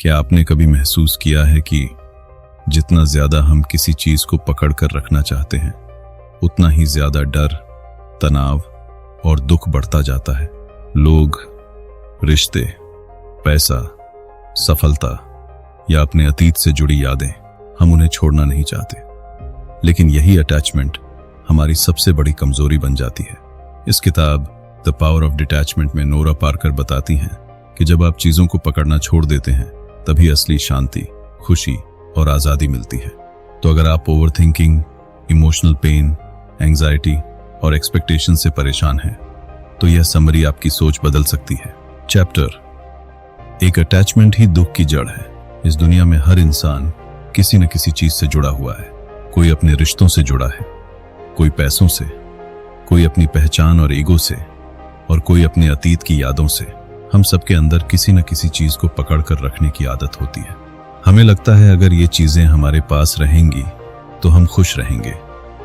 क्या आपने कभी महसूस किया है कि जितना ज्यादा हम किसी चीज को पकड़ कर रखना चाहते हैं, उतना ही ज्यादा डर, तनाव और दुख बढ़ता जाता है। लोग, रिश्ते, पैसा, सफलता या अपने अतीत से जुड़ी यादें, हम उन्हें छोड़ना नहीं चाहते, लेकिन यही अटैचमेंट हमारी सबसे बड़ी कमजोरी बन जाती है। इस किताब द पावर ऑफ डिटैचमेंट में नोरा पार्कर बताती हैं कि जब आप चीजों को पकड़ना छोड़ देते हैं, तभी असली शांति, खुशी और आजादी मिलती है। तो अगर आप ओवरथिंकिंग, इमोशनल पेन, एंजाइटी और एक्सपेक्टेशन से परेशान हैं, तो यह समरी आपकी सोच बदल सकती है। चैप्टर, एक अटैचमेंट ही दुख की जड़ है। इस दुनिया में हर इंसान किसी न किसी चीज से जुड़ा हुआ है। कोई अपने रिश्तों से जुड़ा है, कोई पैसों से, कोई अपनी पहचान और ईगो से, और कोई अपने अतीत की यादों से। हम सबके अंदर किसी न किसी चीज को पकड़ कर रखने की आदत होती है। हमें लगता है अगर ये चीजें हमारे पास रहेंगी तो हम खुश रहेंगे,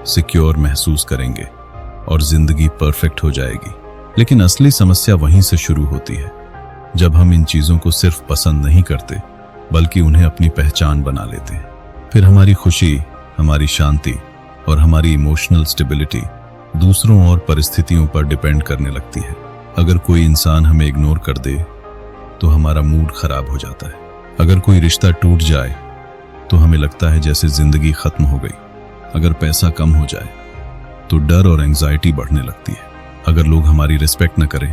सिक्योर महसूस करेंगे और जिंदगी परफेक्ट हो जाएगी। लेकिन असली समस्या वहीं से शुरू होती है, जब हम इन चीजों को सिर्फ पसंद नहीं करते बल्कि उन्हें अपनी पहचान बना लेते हैं। फिर हमारी खुशी, हमारी शांति और हमारी इमोशनल स्टेबिलिटी दूसरों और परिस्थितियों पर डिपेंड करने लगती है। अगर कोई इंसान हमें इग्नोर कर दे तो हमारा मूड खराब हो जाता है। अगर कोई रिश्ता टूट जाए तो हमें लगता है जैसे जिंदगी खत्म हो गई। अगर पैसा कम हो जाए तो डर और एंजाइटी बढ़ने लगती है। अगर लोग हमारी रिस्पेक्ट न करें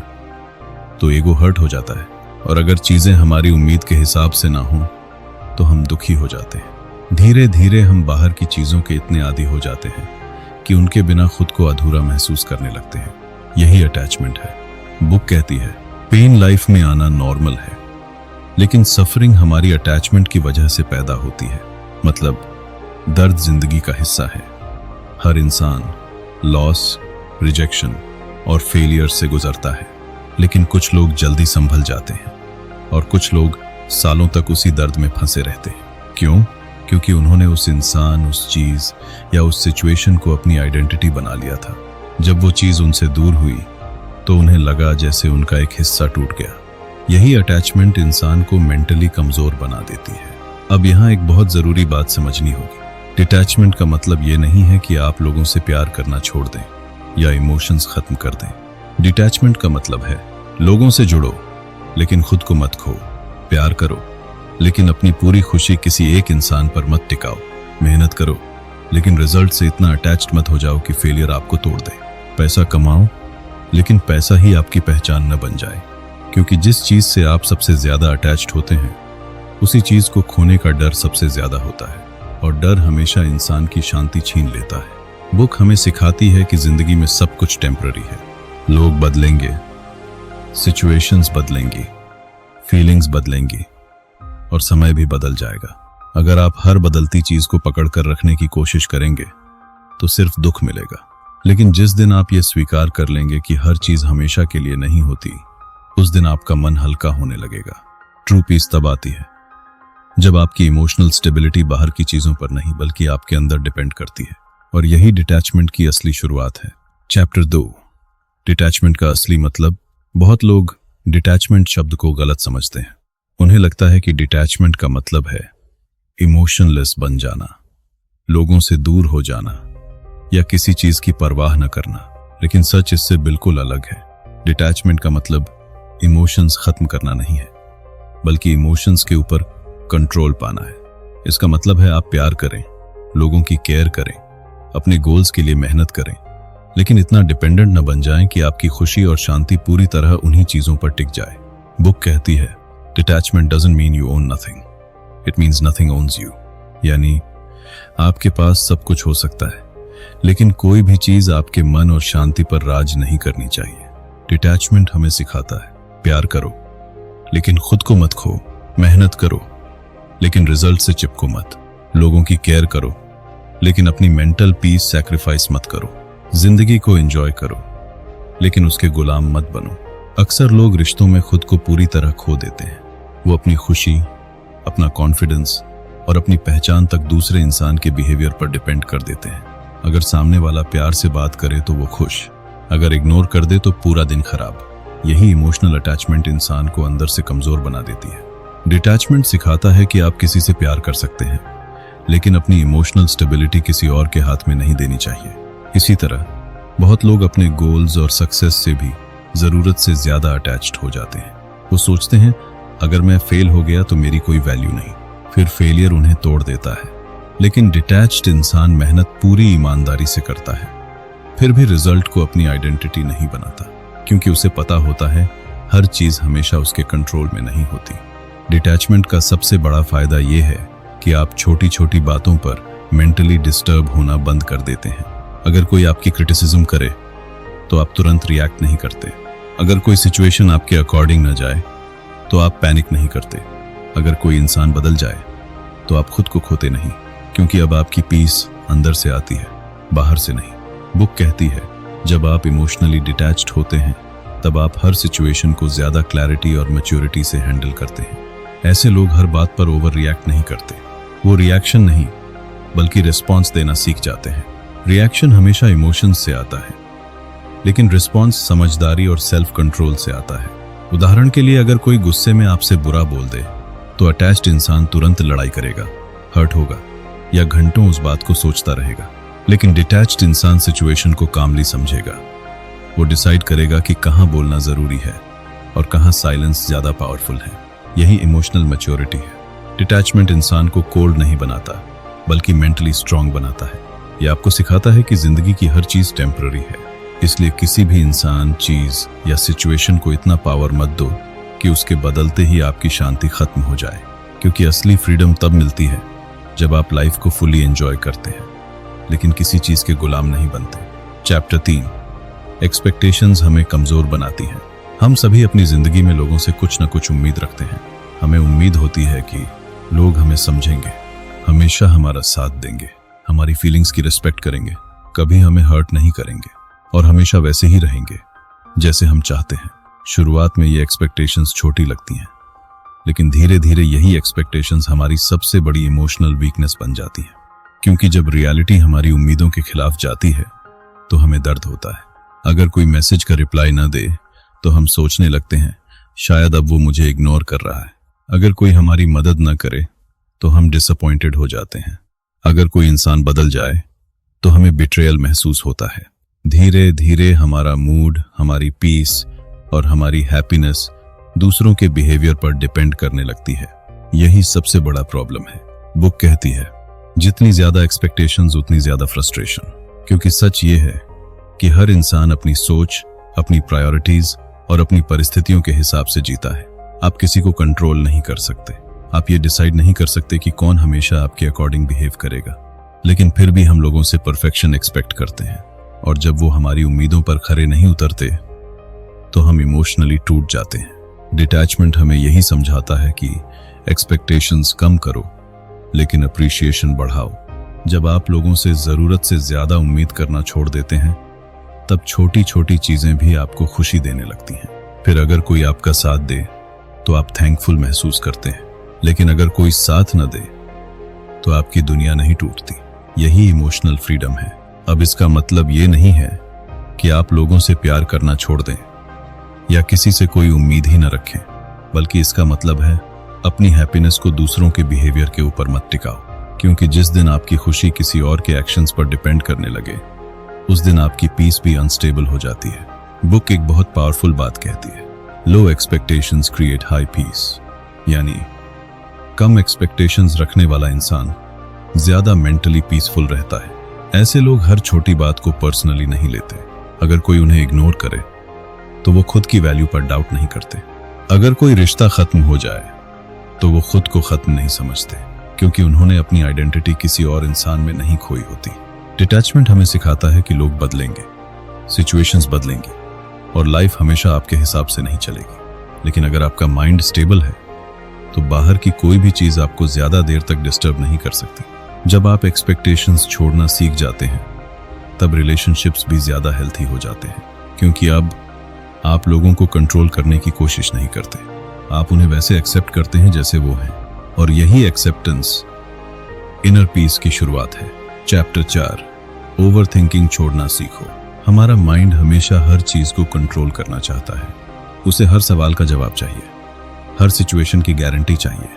तो ईगो हर्ट हो जाता है। और अगर चीजें हमारी उम्मीद के हिसाब से ना हो तो हम दुखी हो जाते हैं। धीरे धीरे हम बाहर की चीजों के इतने आदी हो जाते हैं कि उनके बिना खुद को अधूरा महसूस करने लगते हैं। यही अटैचमेंट है। बुक कहती है, पेन लाइफ में आना नॉर्मल है, लेकिन सफरिंग हमारी अटैचमेंट की वजह से पैदा होती है। मतलब दर्द जिंदगी का हिस्सा है। हर इंसान लॉस, रिजेक्शन और फेलियर से गुजरता है, लेकिन कुछ लोग जल्दी संभल जाते हैं और कुछ लोग सालों तक उसी दर्द में फंसे रहते हैं। क्यों? क्योंकि उन्होंने उस इंसान, उस चीज या उस सिचुएशन को अपनी आइडेंटिटी बना लिया था। जब वो चीज उनसे दूर हुई तो उन्हें लगा जैसे उनका एक हिस्सा टूट गया। यही अटैचमेंट इंसान को मेंटली कमजोर बना देती है। अब यहाँ एक बहुत जरूरी बात समझनी होगी। डिटैचमेंट का मतलब ये नहीं है कि आप लोगों से प्यार करना छोड़ दें या इमोशंस खत्म कर दें। डिटैचमेंट का मतलब है लोगों से जुड़ो लेकिन खुद को मत खो। प्यार करो लेकिन अपनी पूरी खुशी किसी एक इंसान पर मत टिकाओ। मेहनत करो लेकिन रिजल्ट से इतना अटैच्ड मत हो जाओ कि फेलियर आपको तोड़ दे। पैसा कमाओ लेकिन पैसा ही आपकी पहचान न बन जाए, क्योंकि जिस चीज से आप सबसे ज्यादा अटैच्ड होते हैं उसी चीज को खोने का डर सबसे ज्यादा होता है, और डर हमेशा इंसान की शांति छीन लेता है। बुक हमें सिखाती है कि जिंदगी में सब कुछ टेम्पररी है। लोग बदलेंगे, सिचुएशंस बदलेंगी, फीलिंग्स बदलेंगी और समय भी बदल जाएगा। अगर आप हर बदलती चीज को पकड़ कर रखने की कोशिश करेंगे तो सिर्फ दुख मिलेगा। लेकिन जिस दिन आप ये स्वीकार कर लेंगे कि हर चीज हमेशा के लिए नहीं होती, उस दिन आपका मन हल्का होने लगेगा। ट्रू पीस तब आती है जब आपकी इमोशनल स्टेबिलिटी बाहर की चीजों पर नहीं बल्कि आपके अंदर डिपेंड करती है, और यही डिटैचमेंट की असली शुरुआत है। चैप्टर 2, डिटैचमेंट का असली मतलब। बहुत लोग डिटैचमेंट शब्द को गलत समझते हैं। उन्हें लगता है कि डिटैचमेंट का मतलब है इमोशनलेस बन जाना, लोगों से दूर हो जाना या किसी चीज की परवाह न करना। लेकिन सच इससे बिल्कुल अलग है। डिटैचमेंट का मतलब इमोशंस खत्म करना नहीं है, बल्कि इमोशंस के ऊपर कंट्रोल पाना है। इसका मतलब है आप प्यार करें, लोगों की केयर करें, अपने गोल्स के लिए मेहनत करें, लेकिन इतना डिपेंडेंट न बन जाएं कि आपकी खुशी और शांति पूरी तरह उन्हीं चीजों पर टिक जाए। बुक कहती है, detachment doesn't mean you own nothing, it means nothing owns you. यानी आपके पास सब कुछ हो सकता है, लेकिन कोई भी चीज आपके मन और शांति पर राज नहीं करनी चाहिए। डिटैचमेंट हमें सिखाता है, प्यार करो लेकिन खुद को मत खो, मेहनत करो लेकिन रिजल्ट से चिपको मत, लोगों की केयर करो लेकिन अपनी मेंटल पीस सैक्रिफाइस मत करो, जिंदगी को एंजॉय करो लेकिन उसके गुलाम मत बनो। अक्सर लोग रिश्तों में खुद को पूरी तरह खो देते हैं। वो अपनी खुशी, अपना कॉन्फिडेंस और अपनी पहचान तक दूसरे इंसान के बिहेवियर पर डिपेंड कर देते हैं। अगर सामने वाला प्यार से बात करे तो वो खुश, अगर इग्नोर कर दे तो पूरा दिन खराब। यही इमोशनल अटैचमेंट इंसान को अंदर से कमजोर बना देती है। डिटैचमेंट सिखाता है कि आप किसी से प्यार कर सकते हैं, लेकिन अपनी इमोशनल स्टेबिलिटी किसी और के हाथ में नहीं देनी चाहिए। इसी तरह बहुत लोग अपने गोल्स और सक्सेस से भी ज़रूरत से ज़्यादा अटैच्ड हो जाते हैं। वो सोचते हैं अगर मैं फेल हो गया तो मेरी कोई वैल्यू नहीं, फिर फेलियर उन्हें तोड़ देता है। लेकिन डिटैच्ड इंसान मेहनत पूरी ईमानदारी से करता है, फिर भी रिजल्ट को अपनी आइडेंटिटी नहीं बनाता, क्योंकि उसे पता होता है हर चीज़ हमेशा उसके कंट्रोल में नहीं होती। डिटैचमेंट का सबसे बड़ा फायदा यह है कि आप छोटी छोटी बातों पर मेंटली डिस्टर्ब होना बंद कर देते हैं। अगर कोई आपकी क्रिटिसिज्म करे तो आप तुरंत रिएक्ट नहीं करते। अगर कोई सिचुएशन आपके अकॉर्डिंग न जाए तो आप पैनिक नहीं करते। अगर कोई इंसान बदल जाए तो आप खुद को खोते नहीं, क्योंकि अब आपकी पीस अंदर से आती है, बाहर से नहीं। बुक कहती है जब आप इमोशनली डिटैच्ड होते हैं तब आप हर सिचुएशन को ज्यादा क्लैरिटी और मैच्योरिटी से हैंडल करते हैं। ऐसे लोग हर बात पर ओवर रिएक्ट नहीं करते, वो रिएक्शन नहीं बल्कि रिस्पॉन्स देना सीख जाते हैं। रिएक्शन हमेशा इमोशंस से आता है, लेकिन रिस्पॉन्स समझदारी और सेल्फ कंट्रोल से आता है। उदाहरण के लिए अगर कोई गुस्से में आपसे बुरा बोल दे तो अटैच्ड इंसान तुरंत लड़ाई करेगा, हर्ट होगा या घंटों उस बात को सोचता रहेगा। लेकिन डिटैच्ड इंसान सिचुएशन को कामली समझेगा। वो डिसाइड करेगा कि कहाँ बोलना जरूरी है और कहाँ साइलेंस ज्यादा पावरफुल है। यही इमोशनल मैच्योरिटी है। डिटैचमेंट इंसान को कोल्ड नहीं बनाता बल्कि मेंटली स्ट्रांग बनाता है। यह आपको सिखाता है कि जिंदगी की हर चीज टेम्पररी है, इसलिए किसी भी इंसान, चीज या सिचुएशन को इतना पावर मत दो कि उसके बदलते ही आपकी शांति खत्म हो जाए, क्योंकि असली फ्रीडम तब मिलती है जब आप लाइफ को फुली एंजॉय करते हैं, लेकिन किसी चीज के गुलाम नहीं बनते। चैप्टर 3, एक्सपेक्टेशंस हमें कमजोर बनाती हैं। हम सभी अपनी जिंदगी में लोगों से कुछ न कुछ उम्मीद रखते हैं। हमें उम्मीद होती है कि लोग हमें समझेंगे, हमेशा हमारा साथ देंगे, हमारी फीलिंग्स की रिस्पेक्ट करेंगे, कभी हमें हर्ट नहीं करेंगे और हमेशा वैसे ही रहेंगे जैसे हम चाहते हैं। शुरुआत में ये एक्सपेक्टेशंस छोटी लगती हैं, लेकिन धीरे धीरे यही एक्सपेक्टेशंस हमारी सबसे बड़ी इमोशनल वीकनेस बन जाती हैं, क्योंकि जब रियलिटी हमारी उम्मीदों के खिलाफ जाती है तो हमें दर्द होता है। अगर कोई मैसेज का रिप्लाई न दे तो हम सोचने लगते हैं शायद अब वो मुझे इग्नोर कर रहा है। अगर कोई हमारी मदद न करे तो हम डिसअपॉइंटेड हो जाते हैं। अगर कोई इंसान बदल जाए तो हमें बिट्रेयल महसूस होता है। धीरे धीरे हमारा मूड, हमारी पीस और हमारी हैप्पीनेस दूसरों के बिहेवियर पर डिपेंड करने लगती है। यही सबसे बड़ा प्रॉब्लम है। बुक कहती है जितनी ज्यादा एक्सपेक्टेशंस उतनी ज्यादा फ्रस्ट्रेशन, क्योंकि सच ये है कि हर इंसान अपनी सोच, अपनी प्रायोरिटीज और अपनी परिस्थितियों के हिसाब से जीता है। आप किसी को कंट्रोल नहीं कर सकते। आप ये डिसाइड नहीं कर सकते कि कौन हमेशा आपके अकॉर्डिंग बिहेव करेगा, लेकिन फिर भी हम लोगों से परफेक्शन एक्सपेक्ट करते हैं, और जब वो हमारी उम्मीदों पर खरे नहीं उतरते तो हम इमोशनली टूट जाते हैं। डिटैचमेंट हमें यही समझाता है कि एक्सपेक्टेशंस कम करो लेकिन अप्रिशिएशन बढ़ाओ। जब आप लोगों से जरूरत से ज्यादा उम्मीद करना छोड़ देते हैं तब छोटी छोटी चीजें भी आपको खुशी देने लगती हैं। फिर अगर कोई आपका साथ दे तो आप थैंकफुल महसूस करते हैं, लेकिन अगर कोई साथ न दे तो आपकी दुनिया नहीं टूटती। यही इमोशनल फ्रीडम है। अब इसका मतलब ये नहीं है कि आप लोगों से प्यार करना छोड़ दें या किसी से कोई उम्मीद ही न रखें, बल्कि इसका मतलब है अपनी हैप्पीनेस को दूसरों के बिहेवियर के ऊपर मत टिकाओ, क्योंकि जिस दिन आपकी खुशी किसी और के एक्शंस पर डिपेंड करने लगे उस दिन आपकी पीस भी अनस्टेबल हो जाती है। बुक एक बहुत पावरफुल बात कहती है, लो एक्सपेक्टेशंस क्रिएट हाई पीस, यानी कम एक्सपेक्टेशंस रखने वाला इंसान ज्यादा मेंटली पीसफुल रहता है। ऐसे लोग हर छोटी बात को पर्सनली नहीं लेते। अगर कोई उन्हें इग्नोर करे तो वो खुद की वैल्यू पर डाउट नहीं करते। अगर कोई रिश्ता खत्म हो जाए तो वो खुद को खत्म नहीं समझते, क्योंकि उन्होंने अपनी आइडेंटिटी किसी और इंसान में नहीं खोई होती। डिटैचमेंट हमें सिखाता है कि लोग बदलेंगे, सिचुएशंस बदलेंगी और लाइफ हमेशा आपके हिसाब से नहीं चलेगी। लेकिन अगर आपका माइंड स्टेबल है तो बाहर की कोई भी चीज आपको ज्यादा देर तक डिस्टर्ब नहीं कर सकती। जब आप एक्सपेक्टेशंस छोड़ना सीख जाते हैं तब रिलेशनशिप्स भी ज्यादा हेल्थी हो जाते हैं, क्योंकि अब आप लोगों को कंट्रोल करने की कोशिश नहीं करते। आप उन्हें वैसे एक्सेप्ट करते हैं जैसे वो हैं, और यही एक्सेप्टेंस इनर पीस की शुरुआत है। चैप्टर 4, ओवर थिंकिंग छोड़ना सीखो। हमारा माइंड हमेशा हर चीज को कंट्रोल करना चाहता है। उसे हर सवाल का जवाब चाहिए, हर सिचुएशन की गारंटी चाहिए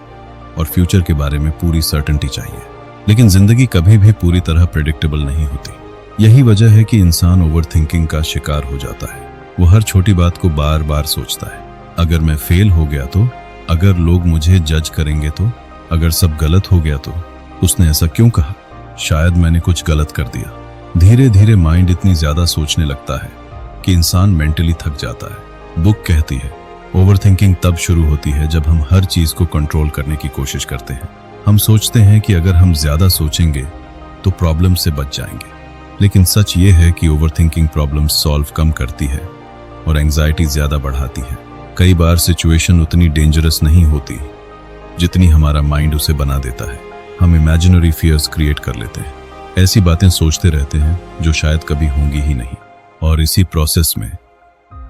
और फ्यूचर के बारे में पूरी सर्टेनिटी चाहिए। लेकिन जिंदगी कभी भी पूरी तरह प्रेडिक्टेबल नहीं होती। यही वजह है कि इंसान ओवरथिंकिंग का शिकार हो जाता है। वो हर छोटी बात को बार बार सोचता है, अगर मैं फेल हो गया तो, अगर लोग मुझे जज करेंगे तो, अगर सब गलत हो गया तो, उसने ऐसा क्यों कहा, शायद मैंने कुछ गलत कर दिया। धीरे धीरे माइंड इतनी ज्यादा सोचने लगता है कि इंसान मेंटली थक जाता है। बुक कहती है ओवरथिंकिंग तब शुरू होती है जब हम हर चीज को कंट्रोल करने की कोशिश करते हैं। हम सोचते हैं कि अगर हम ज्यादा सोचेंगे तो प्रॉब्लम से बच जाएंगे, लेकिन सच ये है कि ओवरथिंकिंग प्रॉब्लम्स सॉल्व कम करती है और एंजाइटी ज्यादा बढ़ाती है। कई बार सिचुएशन उतनी डेंजरस नहीं होती जितनी हमारा माइंड उसे बना देता है। हम इमेजिनरी फियर्स क्रिएट कर लेते हैं, ऐसी बातें सोचते रहते हैं जो शायद कभी होंगी ही नहीं, और इसी प्रोसेस में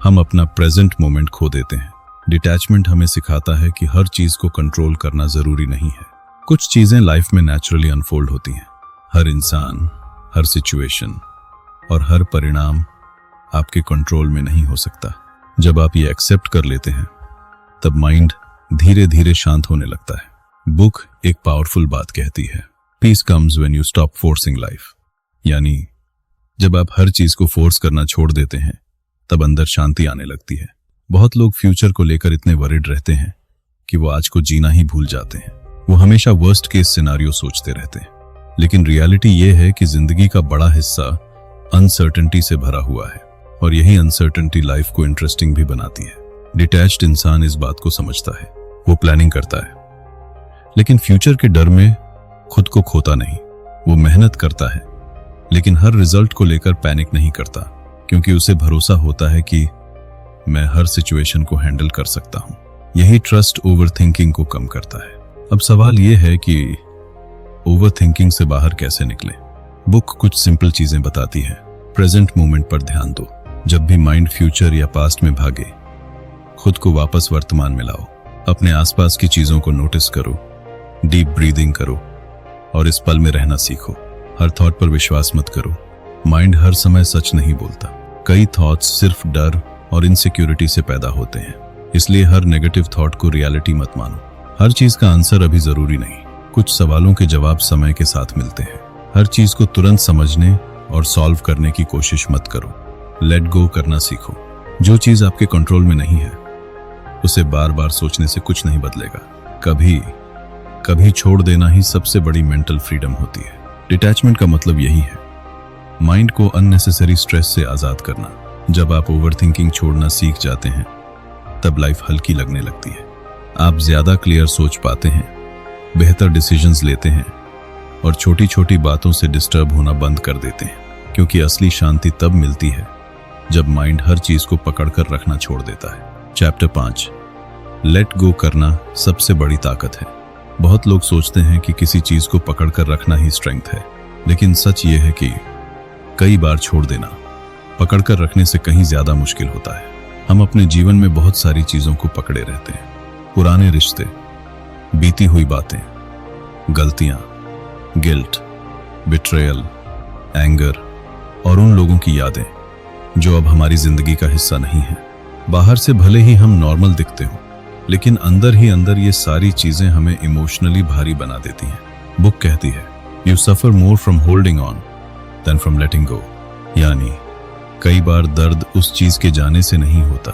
हम अपना प्रेजेंट मोमेंट खो देते हैं। डिटैचमेंट हमें सिखाता है कि हर चीज को कंट्रोल करना जरूरी नहीं है। कुछ चीजें लाइफ में नेचुरली अनफोल्ड होती हैं। हर इंसान, हर सिचुएशन और हर परिणाम आपके कंट्रोल में नहीं हो सकता। जब आप ये एक्सेप्ट कर लेते हैं तब माइंड धीरे धीरे शांत होने लगता है। बुक एक पावरफुल बात कहती है, peace comes when you stop forcing life. यानी जब आप हर चीज को फोर्स करना छोड़ देते हैं तब अंदर शांति आने लगती है। बहुत लोग फ्यूचर को लेकर इतने वरिड रहते हैं कि वो आज को जीना ही भूल जाते हैं। वो हमेशा वर्स्ट केस सिनारियो सोचते रहते हैं, लेकिन रियलिटी ये है कि जिंदगी का बड़ा हिस्सा अनसर्टेनिटी से भरा हुआ है और यही अनसर्टेनिटी लाइफ को इंटरेस्टिंग भी बनाती है। डिटैच्ड इंसान इस बात को समझता है, वो प्लानिंग करता है, लेकिन फ्यूचर के डर में खुद को खोता नहीं। वो मेहनत करता है लेकिन हर रिजल्ट को लेकर पैनिक नहीं करता, क्योंकि उसे भरोसा होता है कि मैं हर सिचुएशन को हैंडल कर सकता हूं। यही ट्रस्ट ओवरथिंकिंग को कम करता है। अब सवाल यह है कि ओवरथिंकिंग से बाहर कैसे निकलें। बुक कुछ सिंपल चीजें बताती है। प्रेजेंट मोमेंट पर ध्यान दो। जब भी माइंड फ्यूचर या पास्ट में भागे, खुद को वापस वर्तमान में लाओ। अपने आसपास की चीजों को नोटिस करो, डीप ब्रीदिंग करो और इस पल में रहना सीखो। हर थॉट पर विश्वास मत करो। माइंड हर समय सच नहीं बोलता। कई थॉट्स सिर्फ डर और इनसिक्योरिटी से पैदा होते हैं, इसलिए हर नेगेटिव थॉट को रियलिटी मत मानो। हर चीज का आंसर अभी जरूरी नहीं। कुछ सवालों के जवाब समय के साथ मिलते हैं। हर चीज को तुरंत समझने और सॉल्व करने की कोशिश मत करो। लेट गो करना सीखो। जो चीज आपके कंट्रोल में नहीं है उसे बार बार सोचने से कुछ नहीं बदलेगा। कभी कभी छोड़ देना ही सबसे बड़ी मेंटल फ्रीडम होती है। डिटैचमेंट का मतलब यही है, माइंड को अननेसेसरी स्ट्रेस से आजाद करना। जब आप ओवरथिंकिंग छोड़ना सीख जाते हैं तब लाइफ हल्की लगने लगती है। आप ज्यादा क्लियर सोच पाते हैं, बेहतर डिसीजंस लेते हैं और छोटी छोटी बातों से डिस्टर्ब होना बंद कर देते हैं, क्योंकि असली शांति तब मिलती है जब माइंड हर चीज को पकड़कर रखना छोड़ देता है। चैप्टर 5, लेट गो करना सबसे बड़ी ताकत है। बहुत लोग सोचते हैं कि किसी चीज को पकड़कर रखना ही स्ट्रेंथ है, लेकिन सच ये है कि कई बार छोड़ देना पकड़कर रखने से कहीं ज्यादा मुश्किल होता है। हम अपने जीवन में बहुत सारी चीजों को पकड़े रहते हैं। पुराने रिश्ते, बीती हुई बातें, गलतियां, गिल्ट, बिट्रेयल, एंगर और उन लोगों की यादें जो अब हमारी जिंदगी का हिस्सा नहीं है। बाहर से भले ही हम नॉर्मल दिखते हो, लेकिन अंदर ही अंदर ये सारी चीजें हमें इमोशनली भारी बना देती हैं। बुक कहती है, you suffer more from holding on than from letting go. यानी कई बार दर्द उस चीज के जाने से नहीं होता,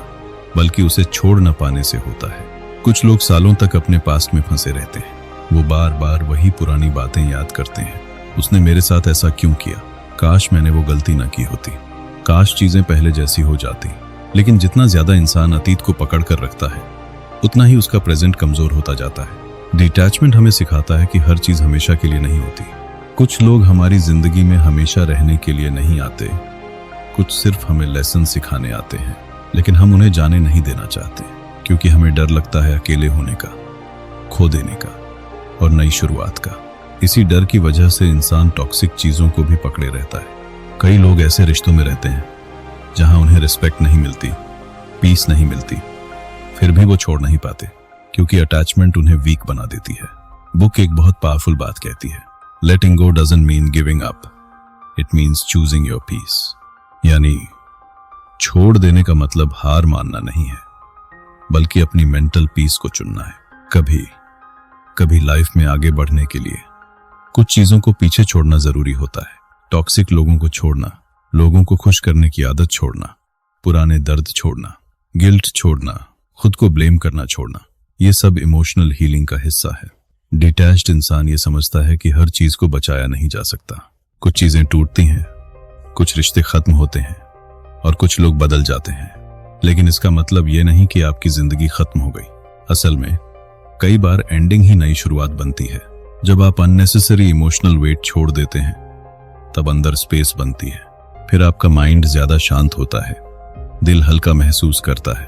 बल्कि उसे छोड़ न पाने से होता है। कुछ लोग सालों तक अपने पास्ट में फंसे रहते हैं। वो बार बार वही पुरानी बातें याद करते हैं। उसने मेरे साथ ऐसा क्यों किया, काश मैंने वो गलती ना की होती, काश चीजें पहले जैसी हो जाती। लेकिन जितना ज्यादा इंसान अतीत को पकड़ कर रखता है, उतना ही उसका प्रेजेंट कमजोर होता जाता है। डिटैचमेंट हमें सिखाता है कि हर चीज हमेशा के लिए नहीं होती। कुछ लोग हमारी जिंदगी में हमेशा रहने के लिए नहीं आते, कुछ सिर्फ हमें लेसन सिखाने आते हैं, लेकिन हम उन्हें जाने नहीं देना चाहते, क्योंकि हमें डर लगता है अकेले होने का, खो देने का और नई शुरुआत का। इसी डर की वजह से इंसान टॉक्सिक चीजों को भी पकड़े रहता है। कई लोग ऐसे रिश्तों में रहते हैं जहां उन्हें रिस्पेक्ट नहीं मिलती, पीस नहीं मिलती, फिर भी वो छोड़ नहीं पाते, क्योंकि अटैचमेंट उन्हें वीक बना देती है। बुक एक बहुत पावरफुल बात कहती है, letting go doesn't mean giving up, it means choosing your peace. यानी छोड़ देने का मतलब हार मानना नहीं है, बल्कि अपनी मेंटल पीस को चुनना है। कभी कभी लाइफ में आगे बढ़ने के लिए कुछ चीजों को पीछे छोड़ना जरूरी होता है। टॉक्सिक लोगों को छोड़ना, लोगों को खुश करने की आदत छोड़ना, पुराने दर्द छोड़ना, गिल्ट छोड़ना, खुद को ब्लेम करना छोड़ना, ये सब इमोशनल हीलिंग का हिस्सा है। डिटैच्ड इंसान ये समझता है कि हर चीज को बचाया नहीं जा सकता। कुछ चीजें टूटती हैं, कुछ रिश्ते खत्म होते हैं और कुछ लोग बदल जाते हैं, लेकिन इसका मतलब ये नहीं कि आपकी जिंदगी खत्म हो गई। असल में कई बार एंडिंग ही नई शुरुआत बनती है। जब आप अननेसेसरी इमोशनल वेट छोड़ देते हैं तब अंदर स्पेस बनती है। फिर आपका माइंड ज्यादा शांत होता है, दिल हल्का महसूस करता है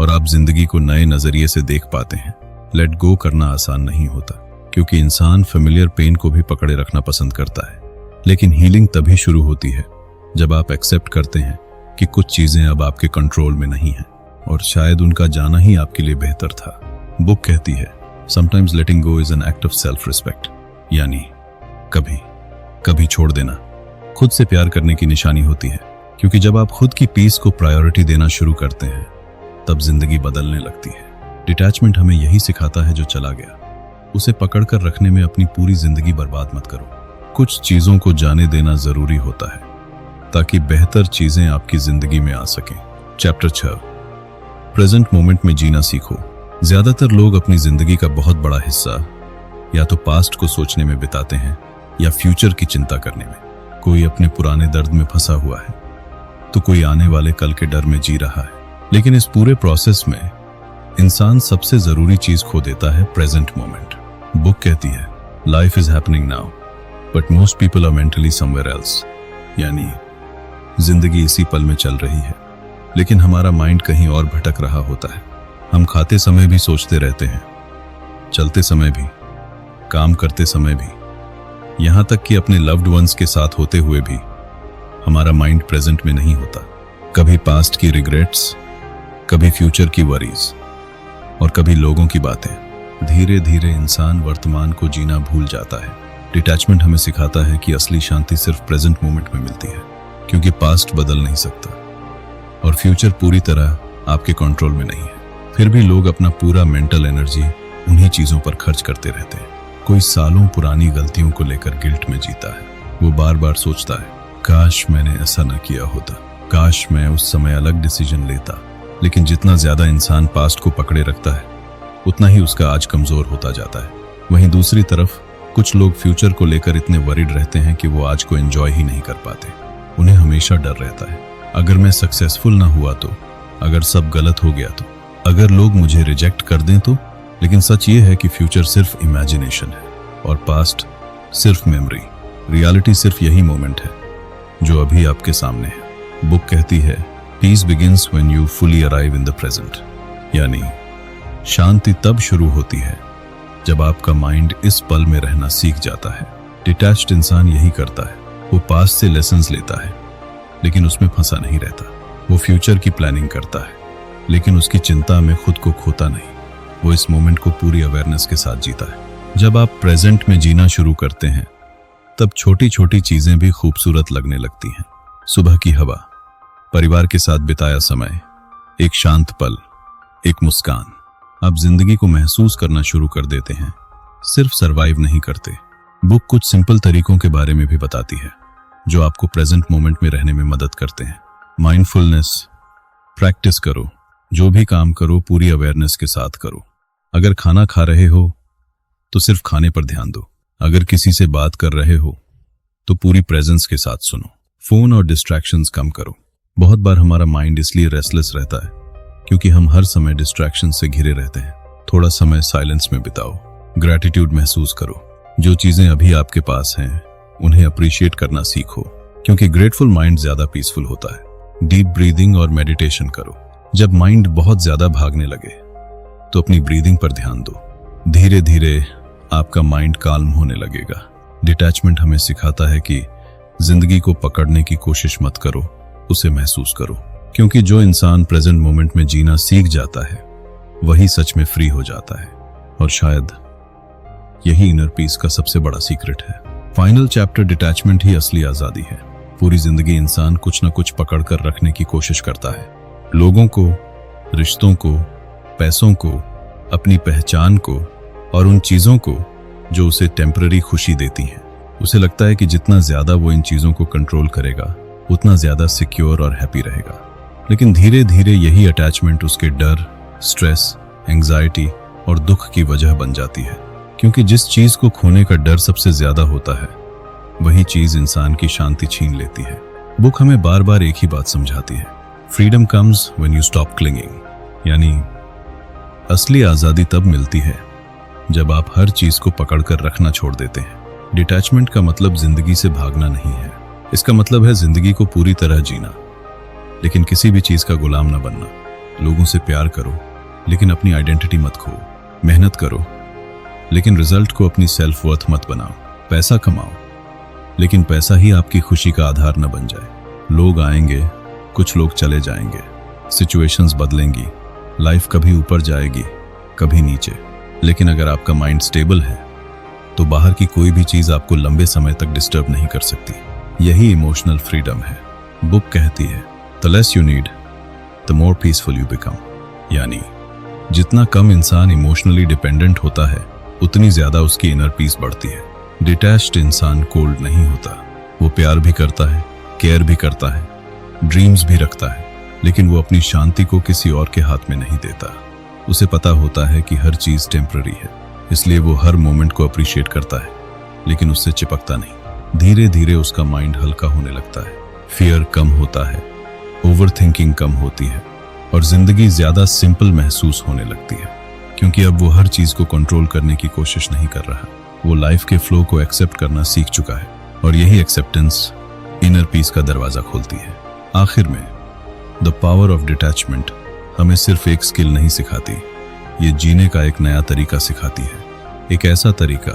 और आप जिंदगी को नए नजरिए से देख पाते हैं। लेट गो करना आसान नहीं होता, क्योंकि इंसान फेमिलियर पेन को भी पकड़े रखना पसंद करता है। लेकिन हीलिंग तभी शुरू होती है जब आप एक्सेप्ट करते हैं कि कुछ चीजें अब आपके कंट्रोल में नहीं हैं और शायद उनका जाना ही आपके लिए बेहतर था। बुक कहती है, sometimes letting go is an act of self respect, यानी कभी कभी छोड़ देना खुद से प्यार करने की निशानी होती है। क्योंकि जब आप खुद की पीस को प्रायोरिटी देना शुरू करते हैं तब जिंदगी बदलने लगती है। डिटैचमेंट हमें यही सिखाता है, जो चला गया उसे पकड़कर रखने में अपनी पूरी जिंदगी बर्बाद मत करो। कुछ चीजों को जाने देना जरूरी होता है ताकि बेहतर चीजें आपकी जिंदगी में आ सकें। चैप्टर 6, प्रेजेंट मोमेंट में जीना सीखो। ज्यादातर लोग अपनी जिंदगी का बहुत बड़ा हिस्सा या तो पास्ट को सोचने में बिताते हैं या फ्यूचर की चिंता करने में। कोई अपने पुराने दर्द में फंसा हुआ है तो कोई आने वाले कल के डर में जी रहा है। लेकिन इस पूरे प्रोसेस में इंसान सबसे जरूरी चीज खो देता है, प्रेजेंट मोमेंट। बुक कहती है, life is happening now but most people are mentally somewhere else, यानी जिंदगी इसी पल में चल रही है लेकिन हमारा माइंड कहीं और भटक रहा होता है। हम खाते समय भी सोचते रहते हैं, चलते समय भी, काम करते समय भी, यहां तक कि अपने लव्ड वंस के साथ होते हुए भी हमारा माइंड प्रेजेंट में नहीं होता। कभी पास्ट की रिग्रेट्स, कभी फ्यूचर की वरीज और कभी लोगों की बातें। धीरे धीरे इंसान वर्तमान को जीना भूल जाता है। डिटैचमेंट हमें सिखाता है कि असली शांति सिर्फ प्रेजेंट मोमेंट में मिलती है, क्योंकि पास्ट बदल नहीं सकता और फ्यूचर पूरी तरह आपके कंट्रोल में नहीं है। फिर भी लोग अपना पूरा मेंटल एनर्जी उन्हीं चीजों पर खर्च करते रहते हैं। कोई सालों पुरानी गलतियों को लेकर गिल्ट में जीता है। वो बार बार सोचता है, काश मैंने ऐसा न किया होता, काश मैं उस समय अलग डिसीजन लेता। लेकिन जितना ज्यादा इंसान पास्ट को पकड़े रखता है उतना ही उसका आज कमजोर होता जाता है। वहीं दूसरी तरफ कुछ लोग फ्यूचर को लेकर इतने वरीड रहते हैं कि वो आज को एंजॉय ही नहीं कर पाते। उन्हें हमेशा डर रहता है, अगर मैं सक्सेसफुल ना हुआ तो, अगर सब गलत हो गया तो, अगर लोग मुझे रिजेक्ट कर दें तो। लेकिन सच ये है कि फ्यूचर सिर्फ इमेजिनेशन है और पास्ट सिर्फ मेमोरी। रियलिटी सिर्फ यही मोमेंट है जो अभी आपके सामने है। बुक कहती है, peace begins when you fully arrive in the present, यानी शांति तब शुरू होती है जब आपका माइंड इस पल में रहना सीख जाता है। डिटैच्ड इंसान यही करता है, वो पास्ट से लेसन्स लेता है लेकिन उसमें फंसा नहीं रहता। वो फ्यूचर की प्लानिंग करता है लेकिन उसकी चिंता में खुद को खोता नहीं। वो इस मोमेंट को पूरी अवेयरनेस के साथ जीता है। जब आप प्रेजेंट में जीना शुरू करते हैं तब छोटी छोटी चीजें भी खूबसूरत लगने लगती हैं। सुबह की हवा, परिवार के साथ बिताया समय, एक शांत पल, एक मुस्कान। आप जिंदगी को महसूस करना शुरू कर देते हैं, सिर्फ सरवाइव नहीं करते। बुक कुछ सिंपल तरीकों के बारे में भी बताती है जो आपको प्रेजेंट मोमेंट में रहने में मदद करते हैं। माइंडफुलनेस प्रैक्टिस करो, जो भी काम करो पूरी अवेयरनेस के साथ करो। अगर खाना खा रहे हो तो सिर्फ खाने पर ध्यान दो, अगर किसी से बात कर रहे हो तो पूरी प्रेजेंस के साथ सुनो। फोन और डिस्ट्रैक्शंस कम करो। बहुत बार हमारा माइंड इसलिए रेस्टलेस रहता है क्योंकि हम हर समय डिस्ट्रैक्शन से घिरे रहते हैं। थोड़ा समय साइलेंस में बिताओ, ग्रैटिट्यूड महसूस करो। जो चीजें अभी आपके पास हैं उन्हें अप्रिशिएट करना सीखो, क्योंकि ग्रेटफुल माइंड ज्यादा पीसफुल होता है। डीप ब्रीदिंग और मेडिटेशन करो। जब माइंड बहुत ज्यादा भागने लगे तो अपनी ब्रीदिंग पर ध्यान दो। धीरे धीरे आपका माइंड काल्म होने लगेगा। डिटैचमेंट हमें सिखाता है कि जिंदगी को पकड़ने की कोशिश मत करो, उसे महसूस करो, क्योंकि जो इंसान प्रेजेंट मोमेंट में जीना सीख जाता है वही सच में फ्री हो जाता है। और शायद यही इनर पीस का सबसे बड़ा सीक्रेट है। फाइनल चैप्टर, डिटैचमेंट ही असली आजादी है। पूरी जिंदगी इंसान कुछ न कुछ पकड़ कर रखने की कोशिश करता है, लोगों को, रिश्तों को, पैसों को, अपनी पहचान को और उन चीज़ों को जो उसे टेम्पररी खुशी देती हैं। उसे लगता है कि जितना ज़्यादा वो इन चीज़ों को कंट्रोल करेगा उतना ज़्यादा सिक्योर और हैप्पी रहेगा। लेकिन धीरे धीरे यही अटैचमेंट उसके डर, स्ट्रेस, एंग्जाइटी और दुख की वजह बन जाती है। क्योंकि जिस चीज़ को खोने का डर सबसे ज़्यादा होता है वही चीज़ इंसान की शांति छीन लेती है। बुक हमें बार बार एक ही बात समझाती है, freedom comes when you stop clinging. यानी असली आज़ादी तब मिलती है जब आप हर चीज़ को पकड़कर रखना छोड़ देते हैं। डिटैचमेंट का मतलब जिंदगी से भागना नहीं है, इसका मतलब है जिंदगी को पूरी तरह जीना, लेकिन किसी भी चीज़ का गुलाम न बनना। लोगों से प्यार करो लेकिन अपनी आइडेंटिटी मत खो। मेहनत करो लेकिन रिजल्ट को अपनी सेल्फ वर्थ मत बनाओ। पैसा कमाओ लेकिन पैसा ही आपकी खुशी का आधार न बन जाए। लोग आएंगे, कुछ लोग चले जाएंगे, सिचुएशंस बदलेंगी, लाइफ कभी ऊपर जाएगी कभी नीचे, लेकिन अगर आपका माइंड स्टेबल है तो बाहर की कोई भी चीज़ आपको लंबे समय तक डिस्टर्ब नहीं कर सकती। यही इमोशनल फ्रीडम है। बुक कहती है, the less you need the more peaceful you become. यानी जितना कम इंसान इमोशनली डिपेंडेंट होता है उतनी ज़्यादा उसकी इनर पीस बढ़ती है। डिटैच्ड इंसान कोल्ड नहीं होता, वो प्यार भी करता है, केयर भी करता है, ड्रीम्स भी रखता है, लेकिन वो अपनी शांति को किसी और के हाथ में नहीं देता। उसे पता होता है कि हर चीज़ टेम्पररी है, इसलिए वो हर मोमेंट को अप्रिशिएट करता है, लेकिन उससे चिपकता नहीं। धीरे धीरे उसका माइंड हल्का होने लगता है, फियर कम होता है, ओवर थिंकिंग कम होती है और जिंदगी ज़्यादा सिंपल महसूस होने लगती है। क्योंकि अब वो हर चीज़ को कंट्रोल करने की कोशिश नहीं कर रहा, वो लाइफ के फ्लो को एक्सेप्ट करना सीख चुका है और यही एक्सेप्टेंस इनर पीस का दरवाज़ा खोलती है। आखिर में द पावर ऑफ डिटैचमेंट हमें सिर्फ एक स्किल नहीं सिखाती, ये जीने का एक नया तरीका सिखाती है। एक ऐसा तरीका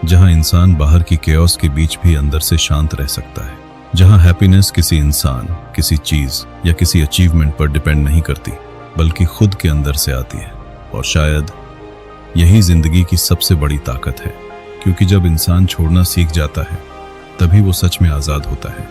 जहां इंसान बाहर की केओस के बीच भी अंदर से शांत रह सकता है, जहां हैप्पीनेस किसी इंसान, किसी चीज़ या किसी अचीवमेंट पर डिपेंड नहीं करती बल्कि खुद के अंदर से आती है। और शायद यही जिंदगी की सबसे बड़ी ताकत है, क्योंकि जब इंसान छोड़ना सीख जाता है तभी वो सच में आज़ाद होता है।